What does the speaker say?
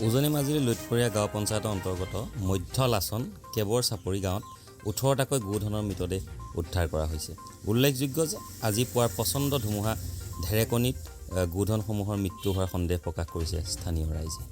উজনি মাজুলী লুইতপৰীয়া গাঁও পঞ্চায়তৰ অন্তৰ্গত মধ্য লাচন কেবৰ চাপৰি গাঁৱত 18টাকৈ গোধনৰ মৃতদেহ উদ্ধাৰ কৰা হৈছে। উল্লেখযোগ্য যে আজি পুৱাৰ প্ৰচণ্ড ধুমুহা ঢেৰেকণীত গোধনসমূহৰ মৃত্যু হোৱাৰ সন্দেহ প্ৰকাশ কৰিছে স্থানীয় ৰাইজে।